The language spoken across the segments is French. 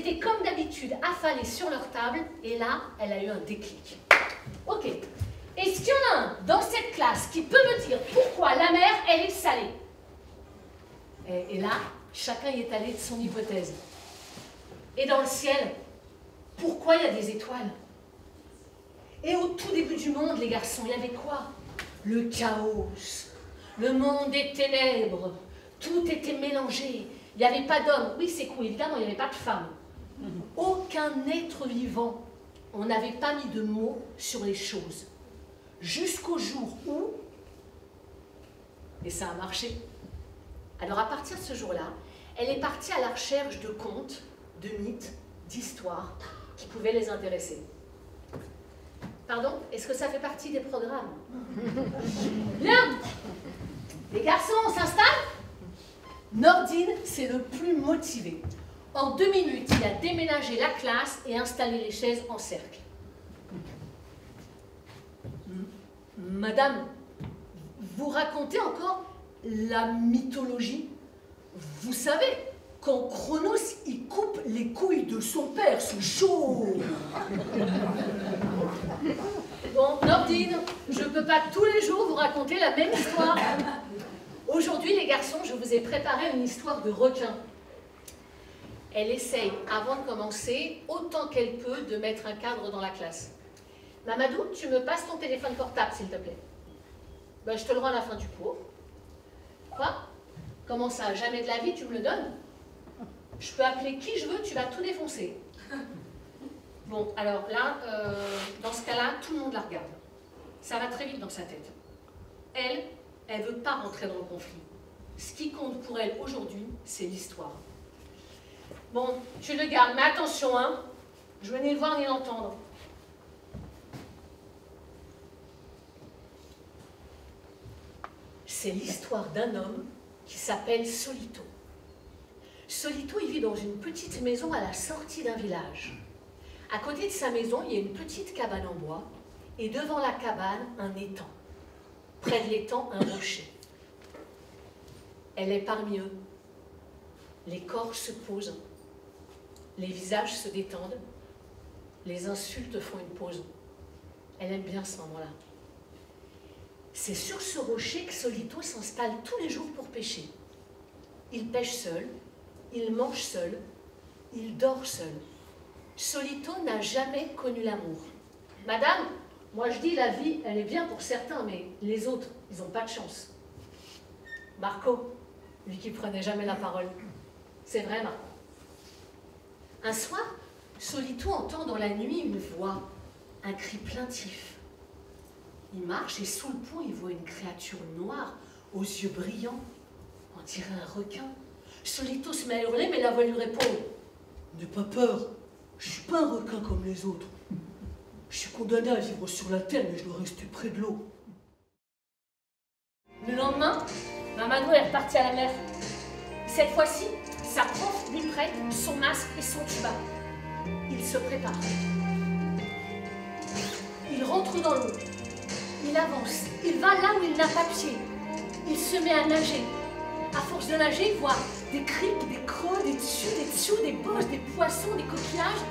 étaient comme d'habitude affalés sur leur table et là, elle a eu un déclic. Ok. Est-ce qu'il y en a un dans cette classe qui peut me dire pourquoi la mer, elle est salée? Et là, chacun y est allé de son hypothèse. Et dans le ciel, pourquoi il y a des étoiles? Et au tout début du monde, les garçons, il y avait quoi? Le chaos, le monde des ténèbres, tout était mélangé. Il n'y avait pas d'hommes. Oui, c'est cool, évidemment, il n'y avait pas de femmes. Aucun être vivant. On n'avait pas mis de mots sur les choses. Jusqu'au jour où... Et ça a marché. Alors à partir de ce jour-là, elle est partie à la recherche de contes, de mythes, d'histoires qui pouvaient les intéresser. Pardon? Est-ce que ça fait partie des programmes? Bien! Les garçons, on s'installe? Nordine, c'est le plus motivé. En 2 minutes, il a déménagé la classe et installé les chaises en cercle. Madame, vous racontez encore la mythologie? Vous savez, quand Chronos, il coupe les couilles de son père, c'est chaud. Bon, Nordine, je ne peux pas tous les jours vous raconter la même histoire. Aujourd'hui, les garçons, je vous ai préparé une histoire de requin. Elle essaye, avant de commencer, autant qu'elle peut, de mettre un cadre dans la classe. Mamadou, tu me passes ton téléphone portable, s'il te plaît. Ben, je te le rends à la fin du cours. Quoi? Comment ça? Jamais de la vie, tu me le donnes? Je peux appeler qui je veux, tu vas tout défoncer. Bon, alors là, dans ce cas-là, tout le monde la regarde. Ça va très vite dans sa tête. Elle ne veut pas rentrer dans le conflit. Ce qui compte pour elle aujourd'hui, c'est l'histoire. Bon, tu le gardes, mais attention, hein, je veux ni le voir ni l'entendre. C'est l'histoire d'un homme qui s'appelle Solito. Solito, il vit dans une petite maison à la sortie d'un village. À côté de sa maison, il y a une petite cabane en bois, et devant la cabane, un étang. Près de l'étang, un rocher. Elle est parmi eux. Les corps se posent, les visages se détendent, les insultes font une pause. Elle aime bien ce moment-là. C'est sur ce rocher que Solito s'installe tous les jours pour pêcher. Il pêche seul, il mange seul, il dort seul. Solito n'a jamais connu l'amour. Madame, moi je dis la vie, elle est bien pour certains, mais les autres, ils n'ont pas de chance. Marco, lui qui prenait jamais la parole. C'est vrai, Marco. Un soir, Solito entend dans la nuit une voix, un cri plaintif. Il marche et sous le pont, il voit une créature noire, aux yeux brillants. On dirait un requin. Solito se met à hurler, mais la voix lui répond « N'aie pas peur, je ne suis pas un requin comme les autres. Je suis condamné à vivre sur la terre, mais je dois rester près de l'eau. » Le lendemain, Mamadou est reparti à la mer. Cette fois-ci, sa prof lui prête son masque et son tuba. Il se prépare. Il rentre dans l'eau. Il avance. Il va là où il n'a pas pied. Il se met à nager. À force de nager, il voit des criques, des creux, des dessous, des bosses, des poissons, des coquillages.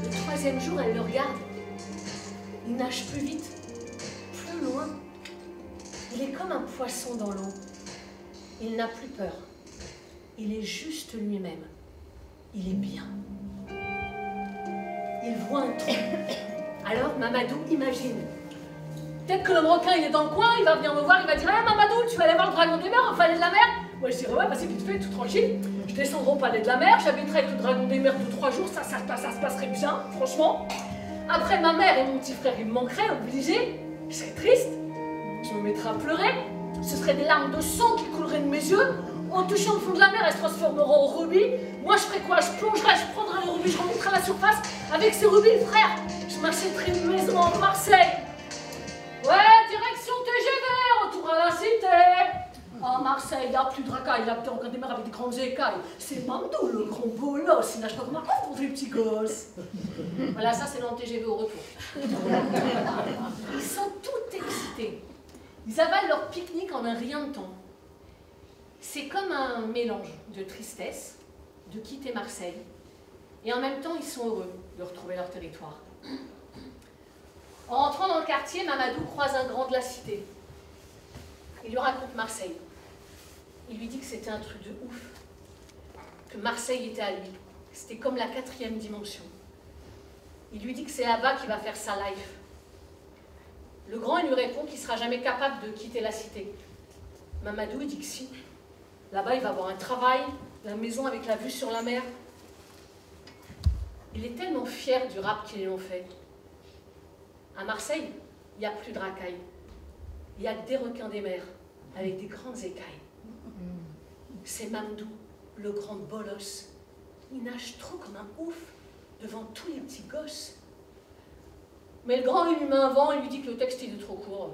Le 3e jour, elle le regarde. Il nage plus vite, plus loin. Il est comme un poisson dans l'eau. Il n'a plus peur. Il est juste lui-même. Il est bien. Il voit un trou. Alors Mamadou imagine. Peut-être que le requin il est dans le coin, il va venir me voir, il va dire « Ah Mamadou, tu vas aller voir le dragon des mers au palais de la mer ?» Moi je dirais « Ouais, bah c'est vite fait, tout tranquille. Je descendrai au palais de la mer, j'habiterai avec le dragon des mers 2-3 jours, ça se passerait bien, franchement. Après ma mère et mon petit frère, ils me manqueraient, obligés. Je serais triste. Je me mettrais à pleurer. Ce seraient des larmes de sang qui couleraient de mes yeux. En touchant le fond de la mer, elles se transformeront en rubis. Moi, je ferais quoi? Je plongerais, je prendrais les rubis, je remonterais à la surface. Avec ces rubis, frère, je m'achèterais une maison en Marseille. Ouais, direction TGV, retour à la cité. En Marseille, il n'y a plus de racailles, il y a plus encore des mers avec des grandes écailles. C'est Mamdou, le grand bolos, il nage pas comme un con pour les petits gosses. Voilà, ça c'est dans le TGV au retour. Ils sont tout excités. Ils avalent leur pique-nique en un rien de temps. C'est comme un mélange de tristesse, de quitter Marseille, Et en même temps, ils sont heureux de retrouver leur territoire. En rentrant dans le quartier, Mamadou croise un grand de la cité. Il lui raconte Marseille. Il lui dit que c'était un truc de ouf, que Marseille était à lui. C'était comme la 4e dimension. Il lui dit que c'est là-bas qu'il va faire sa life. Le grand, il lui répond qu'il ne sera jamais capable de quitter la cité. Mamadou, il dit que si. Là-bas, il va avoir un travail, la maison avec la vue sur la mer. Il est tellement fier du rap qu'ils ont fait. À Marseille, il n'y a plus de racailles. Il y a que des requins des mers, avec des grandes écailles. C'est Mamdou, le grand bolos. Il nage trop comme un ouf devant tous les petits gosses. Mais le grand, il lui met un vent et lui dit que le texte, il est trop court.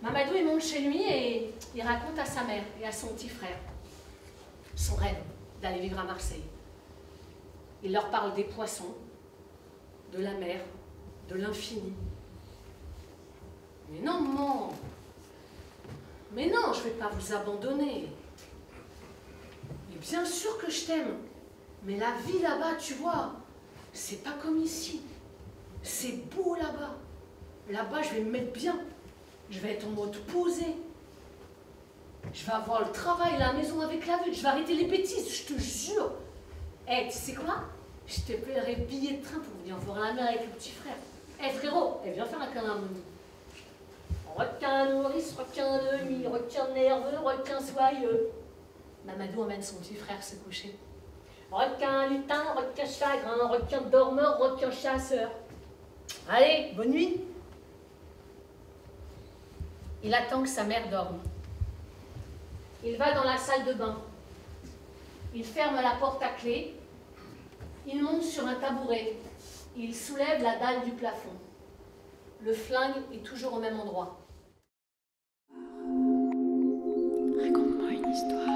Mamadou, il monte chez lui et il raconte à sa mère et à son petit frère son rêve d'aller vivre à Marseille. Il leur parle des poissons, de la mer, de l'infini. Mais non, maman, mais non, je ne vais pas vous abandonner. Mais bien sûr que je t'aime, mais la vie là-bas, tu vois, c'est pas comme ici. C'est beau là-bas. Là-bas, je vais me mettre bien. Je vais être en mode posé. Je vais avoir le travail, la maison avec la vue. Je vais arrêter les bêtises, je te jure. Eh, tu sais quoi? Je te paierai billet de train pour venir voir la mer avec le petit frère. Eh frérot, viens faire un câlin à Mamou. Requin nourrice, requin de nuit, requin nerveux, requin soyeux. Mamadou emmène son petit frère se coucher. Requin lutin, requin chagrin, requin dormeur, requin chasseur. Allez, bonne nuit. Il attend que sa mère dorme. Il va dans la salle de bain. Il ferme la porte à clé. Il monte sur un tabouret. Il soulève la dalle du plafond. Le flingue est toujours au même endroit. Raconte-moi une histoire.